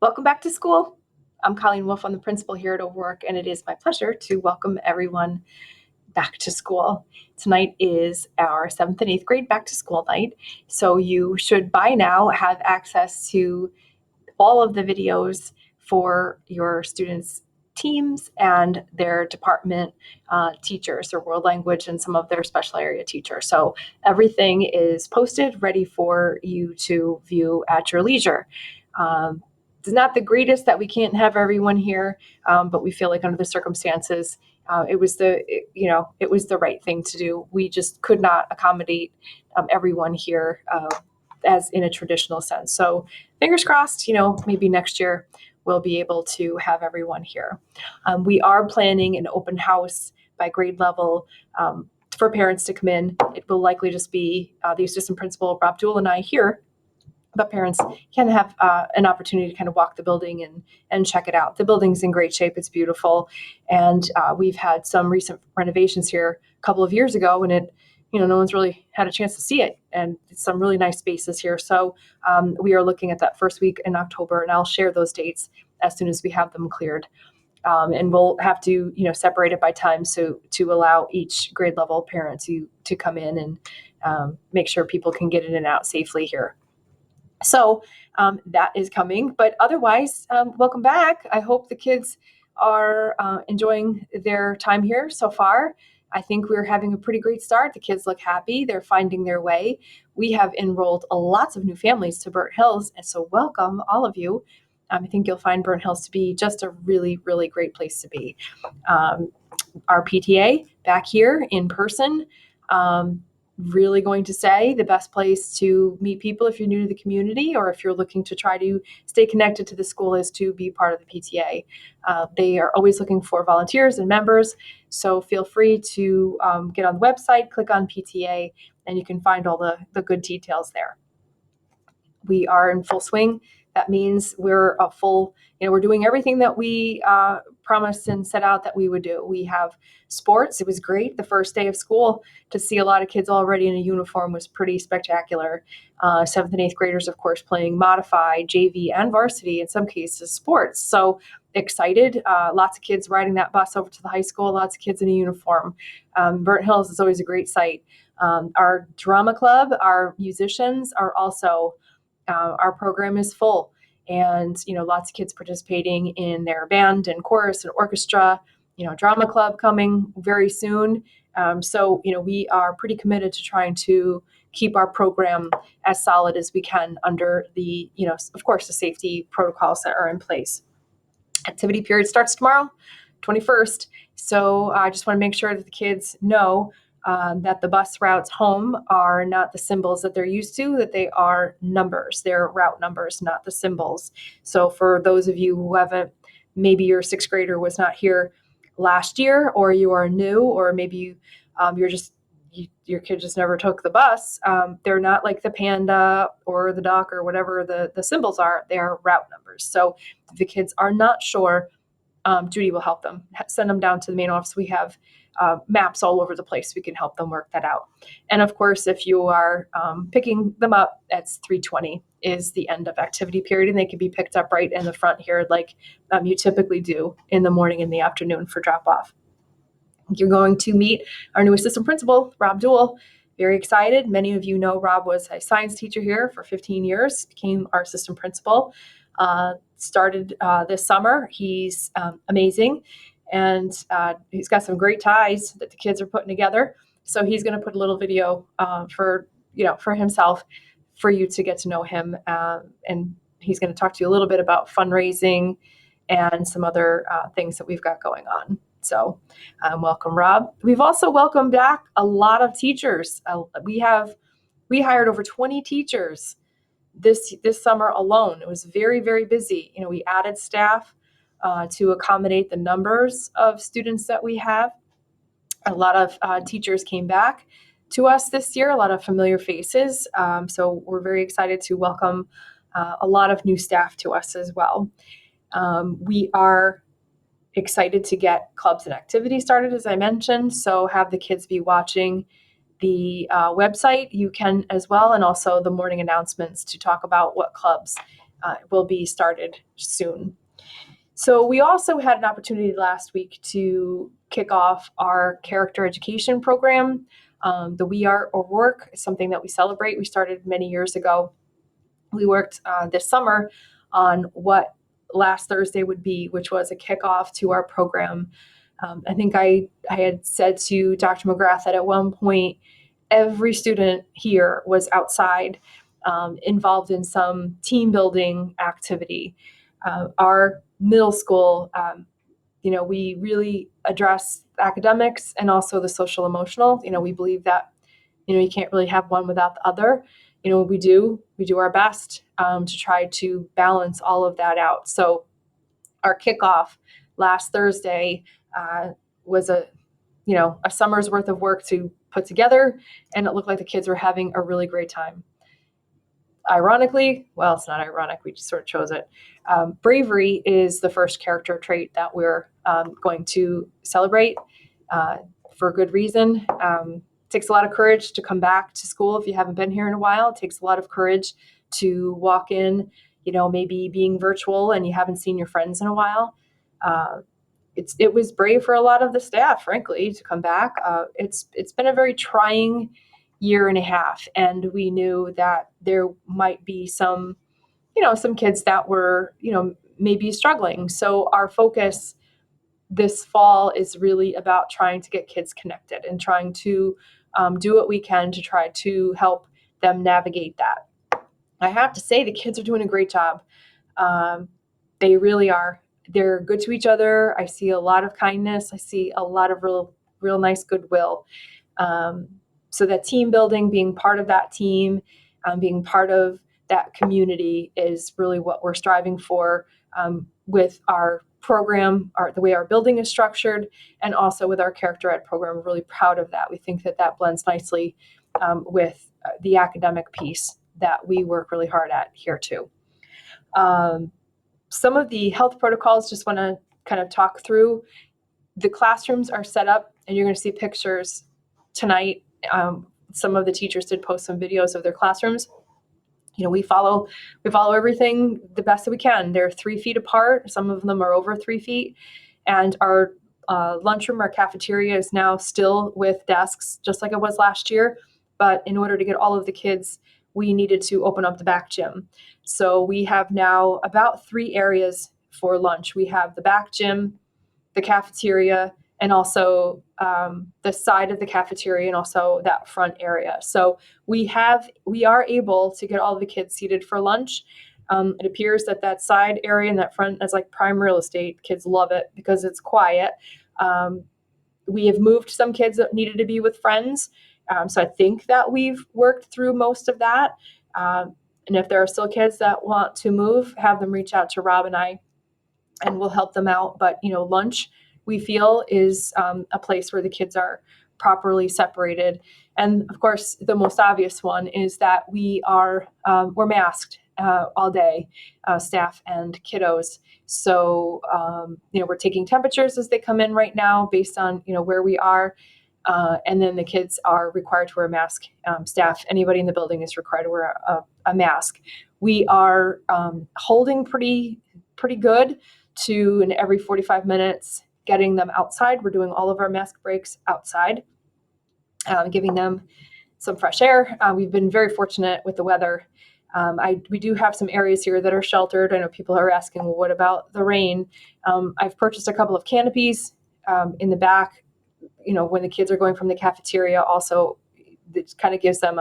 Welcome back to school. I'm Colleen Wolf. I'm the principal here at Overwork, and it is my pleasure to welcome everyone back to school. Tonight is our 7th and 8th grade back to school night, so you should by now have access to all of the videos for your students' teams and their department teachers, their world language, and some of their special area teachers. So everything is posted, ready for you to view at your leisure. It's not the greatest that we can't have everyone here, but we feel like under the circumstances, it was the right thing to do. We just could not accommodate everyone here as in a traditional sense. So fingers crossed, maybe next year we'll be able to have everyone here. We are planning an open house by grade level for parents to come in. It will likely just be the assistant principal, Rob Duell, and I here, but parents can have an opportunity to kind of walk the building and check it out. The building's in great shape. It's beautiful. And we've had some recent renovations here a couple of years ago, and no one's really had a chance to see it. And it's some really nice spaces here. So we are looking at that first week in October, and I'll share those dates as soon as we have them cleared. And we'll have to, separate it by time to allow each grade level parent to come in and make sure people can get in and out safely here. So that is coming, but otherwise, welcome back. I hope the kids are enjoying their time here so far. I think we're having a pretty great start. The kids look happy. They're finding their way. We have enrolled lots of new families to Burnt Hills, and so welcome all of you. I think you'll find Burnt Hills to be just a really, really great place to be. Our PTA back here in person, really going to say the best place to meet people if you're new to the community or if you're looking to try to stay connected to the school is to be part of the PTA. They are always looking for volunteers and members, so feel free to get on the website, click on PTA, and you can find all the good details there. We are in full swing. That means we're we're doing everything that we promised and set out that we would do. We have sports. It was great. The first day of school to see a lot of kids already in a uniform was pretty spectacular. 7th and 8th graders, of course, playing modified, JV, and varsity, in some cases, sports. So excited. Lots of kids riding that bus over to the high school, lots of kids in a uniform. Burnt Hills is always a great sight. Our drama club, our musicians are also our program is full, and lots of kids participating in their band and chorus and orchestra. Drama club coming very soon. So we are pretty committed to trying to keep our program as solid as we can under the of course the safety protocols that are in place. Activity period starts tomorrow, 21st. So I just want to make sure that the kids know that the bus routes home are not the symbols that they're used to, that they are numbers. They're route numbers, not the symbols. So for those of you who haven't, maybe your 6th grader was not here last year, or you are new, or maybe your kid just never took the bus. They're not like the panda or the duck or whatever the symbols are. They are route numbers. So if the kids are not sure, Judy will help them. Send them down to the main office. We have maps all over the place. We can help them work that out. And of course, if you are picking them up, it's 3:20 is the end of activity period, and they can be picked up right in the front here like you typically do in the morning and the afternoon for drop-off. You're going to meet our new assistant principal, Rob Duell. Very excited. Many of you know Rob was a science teacher here for 15 years, became our assistant principal, started this summer. He's amazing. And he's got some great ties that the kids are putting together. So he's going to put a little video for himself for you to get to know him. And he's going to talk to you a little bit about fundraising and some other things that we've got going on. So welcome, Rob. We've also welcomed back a lot of teachers. We hired over 20 teachers this summer alone. It was very, very busy. We added staff to accommodate the numbers of students that we have. A lot of teachers came back to us this year, a lot of familiar faces. So we're very excited to welcome a lot of new staff to us as well. We are excited to get clubs and activities started, as I mentioned. So have the kids be watching the website. You can as well, and also the morning announcements to talk about what clubs will be started soon. So we also had an opportunity last week to kick off our character education program. The We Are or Work is something that we celebrate. We started many years ago. We worked this summer on what last Thursday would be, which was a kickoff to our program. I think I had said to Dr. McGrath that at one point, every student here was outside, involved in some team building activity. Our middle school, we really address academics and also the social emotional. We believe that, you can't really have one without the other. We do our best to try to balance all of that out. So our kickoff last Thursday was a summer's worth of work to put together, and it looked like the kids were having a really great time. Ironically, well, it's not ironic, we just sort of chose it. Bravery is the first character trait that we're going to celebrate for good reason. It takes a lot of courage to come back to school if you haven't been here in a while. It takes a lot of courage to walk in, maybe being virtual and you haven't seen your friends in a while. It was brave for a lot of the staff, frankly, to come back. It's been a very trying year and a half, and we knew that there might be some kids that were, maybe struggling. So our focus this fall is really about trying to get kids connected and trying to do what we can to try to help them navigate that. I have to say, the kids are doing a great job. They really are. They're good to each other. I see a lot of kindness. I see a lot of real nice goodwill. So that team building, being part of that team, being part of that community is really what we're striving for with our program, the way our building is structured, and also with our character ed program. We're really proud of that. We think that blends nicely with the academic piece that we work really hard at here too. Some of the health protocols, just want to kind of talk through. The classrooms are set up, and you're going to see pictures tonight. Some of the teachers did post some videos of their classrooms. We follow everything the best that we can. They're 3 feet apart. Some of them are over 3 feet. And our lunchroom, our cafeteria is now still with desks, just like it was last year. But in order to get all of the kids, we needed to open up the back gym. So we have now about 3 areas for lunch. We have the back gym, the cafeteria, and also the side of the cafeteria, and also that front area. So we are able to get all the kids seated for lunch. It appears that side area and that front is like prime real estate. Kids love it because it's quiet. We have moved some kids that needed to be with friends. So I think that we've worked through most of that. And if there are still kids that want to move, have them reach out to Rob and I, and we'll help them out. But, lunch, we feel, is a place where the kids are properly separated. And of course, the most obvious one is that we're masked all day, staff and kiddos. So, we're taking temperatures as they come in right now based on, where we are. And then the kids are required to wear a mask. Staff, anybody in the building is required to wear a mask. We are holding pretty good to every 45 minutes, getting them outside. We're doing all of our mask breaks outside, giving them some fresh air. We've been very fortunate with the weather. We do have some areas here that are sheltered. I know people are asking, well, what about the rain? I've purchased a couple of canopies in the back. When the kids are going from the cafeteria, also, it kind of gives them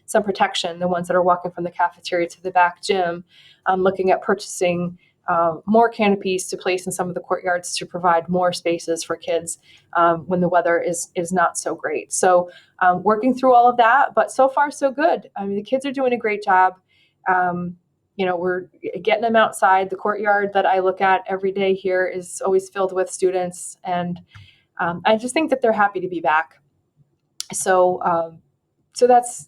some protection, the ones that are walking from the cafeteria to the back gym. I'm looking at purchasing more canopies to place in some of the courtyards to provide more spaces for kids when the weather is not so great. So working through all of that, but so far so good. I mean, the kids are doing a great job. We're getting them outside. The courtyard that I look at every day here is always filled with students, and I just think that they're happy to be back. So that's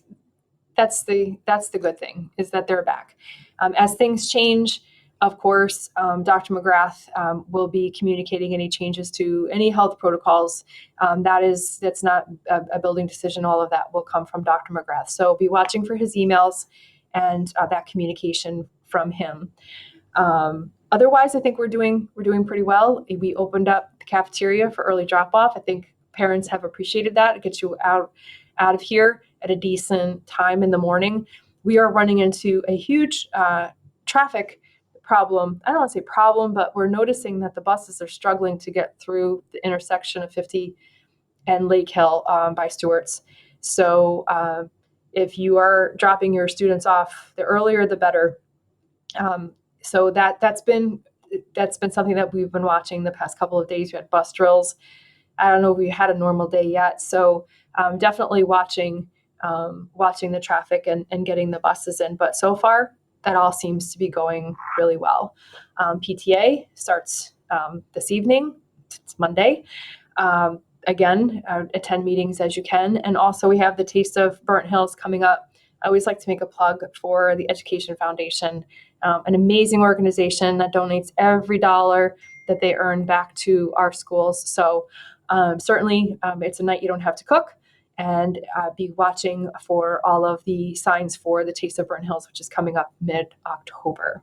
the good thing, is that they're back. As things change, of course, Dr. McGrath will be communicating any changes to any health protocols. That's not a building decision. All of that will come from Dr. McGrath. So be watching for his emails and that communication from him. Otherwise, I think we're doing pretty well. We opened up the cafeteria for early drop off. I think parents have appreciated that. It gets you out of here at a decent time in the morning. We are running into a huge traffic problem. I don't want to say problem, but we're noticing that the buses are struggling to get through the intersection of 50 and Lake Hill by Stewart's. So if you are dropping your students off, the earlier the better. So that's been something that we've been watching the past couple of days. We had bus drills. I don't know if we had a normal day yet. So definitely watching the traffic and getting the buses in. But so far, that all seems to be going really well. PTA starts this evening. It's Monday. Again, attend meetings as you can. And also we have the Taste of Burnt Hills coming up. I always like to make a plug for the Education Foundation, an amazing organization that donates every dollar that they earn back to our schools. So certainly it's a night you don't have to cook, and be watching for all of the signs for the Taste of Burnt Hills, which is coming up mid-October.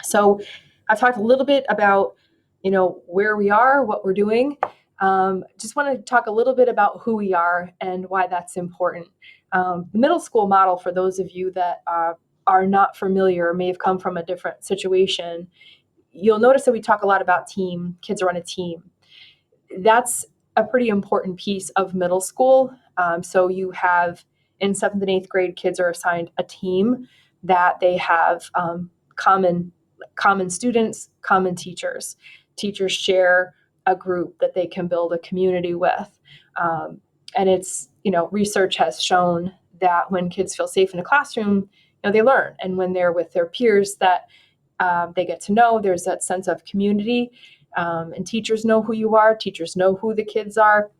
So I've talked a little bit about, where we are, what we're doing. Just want to talk a little bit about who we are and why that's important. The middle school model, for those of you that are not familiar or may have come from a different situation, you'll notice that we talk a lot about team. Kids are on a team. That's a pretty important piece of middle school. So you have in 7th and 8th grade, kids are assigned a team that they have common students, common teachers. Teachers share a group that they can build a community with. And it's, research has shown that when kids feel safe in a classroom, they learn. And when they're with their peers that they get to know, there's that sense of community. And teachers know who you are. Teachers know who the kids are.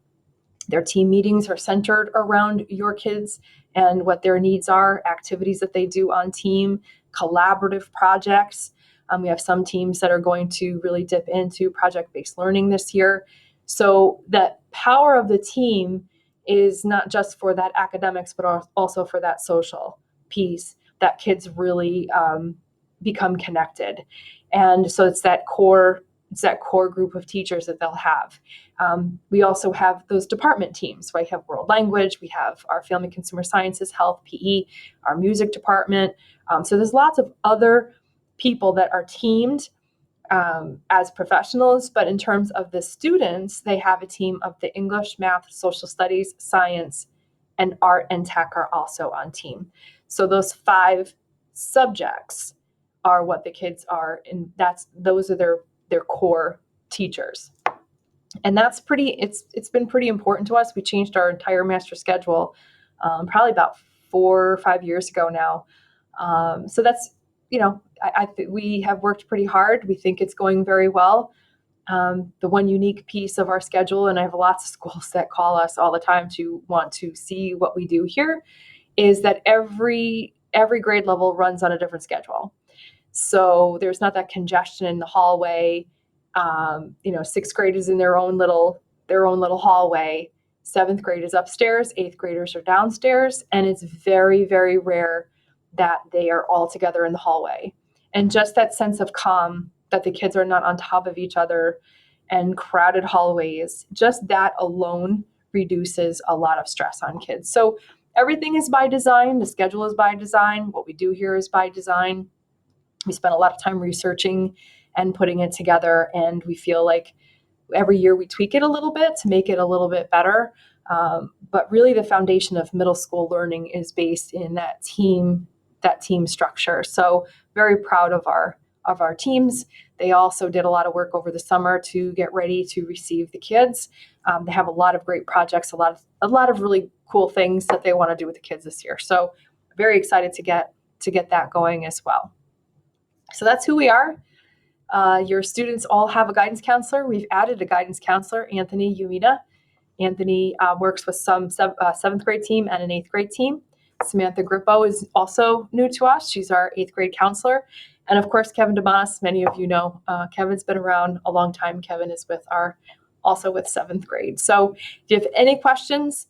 Their team meetings are centered around your kids and what their needs are, activities that they do on team, collaborative projects. We have some teams that are going to really dip into project-based learning this year. So the power of the team is not just for that academics, but also for that social piece that kids really become connected. And so it's that core group of teachers that they'll have. We also have those department teams, right? We have world language, we have our family consumer sciences, health, PE, our music department. So there's lots of other people that are teamed as professionals, but in terms of the students, they have a team of the English, math, social studies, science, and art and tech are also on team. So those 5 subjects are what the kids are, and those are their core teachers. And that's it's been pretty important to us. We changed our entire master schedule probably about 4 or 5 years ago now. So that's, I think we have worked pretty hard. We think it's going very well. The one unique piece of our schedule, and I have lots of schools that call us all the time to want to see what we do here, is that every grade level runs on a different schedule. So there's not that congestion in the hallway. 6th grade is in their own little hallway. 7th grade is upstairs. 8th graders are downstairs, and it's very, very rare that they are all together in the hallway. And just that sense of calm, that the kids are not on top of each other and crowded hallways, just that alone reduces a lot of stress on kids. So everything is by design. The schedule is by design. What we do here is by design. We spent a lot of time researching and putting it together, and we feel like every year we tweak it a little bit to make it a little bit better. But really the foundation of middle school learning is based in that team structure. So very proud of our teams. They also did a lot of work over the summer to get ready to receive the kids. They have a lot of great projects, a lot of really cool things that they want to do with the kids this year. So very excited to get that going as well. So that's who we are. Your students all have a guidance counselor. We've added a guidance counselor, Anthony Umida. Anthony works with some 7th grade team and an 8th grade team. Samantha Grippo is also new to us. She's our 8th grade counselor. And of course, Kevin DeMoss, many of you know, Kevin's been around a long time. Kevin is also with 7th grade. So if you have any questions,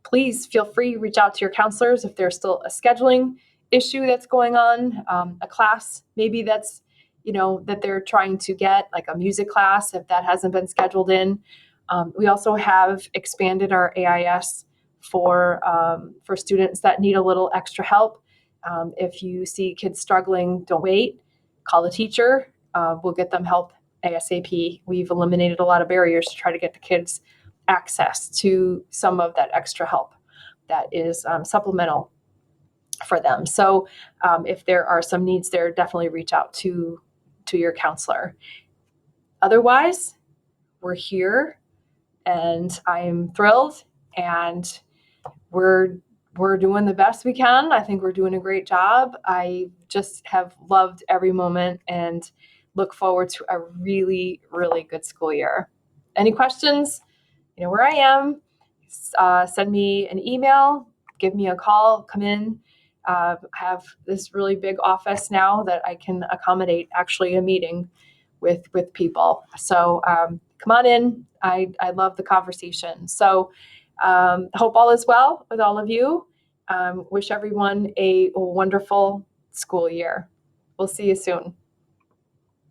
please feel free to reach out to your counselors if there's still a scheduling issue that's going on, a class maybe that's, that they're trying to get, like a music class, if that hasn't been scheduled in. We also have expanded our AIS for students that need a little extra help. If you see kids struggling, don't wait. Call the teacher. We'll get them help ASAP. We've eliminated a lot of barriers to try to get the kids access to some of that extra help that is supplemental for them. So if there are some needs there, definitely reach out to your counselor. Otherwise, we're here, and I'm thrilled, and we're doing the best we can. I think we're doing a great job. I just have loved every moment and look forward to a really, really good school year. Any questions? You know where I am. Send me an email, give me a call, come in. Have this really big office now that I can accommodate actually a meeting with people. So come on in. I love the conversation. So hope all is well with all of you. Wish everyone a wonderful school year. We'll see you soon.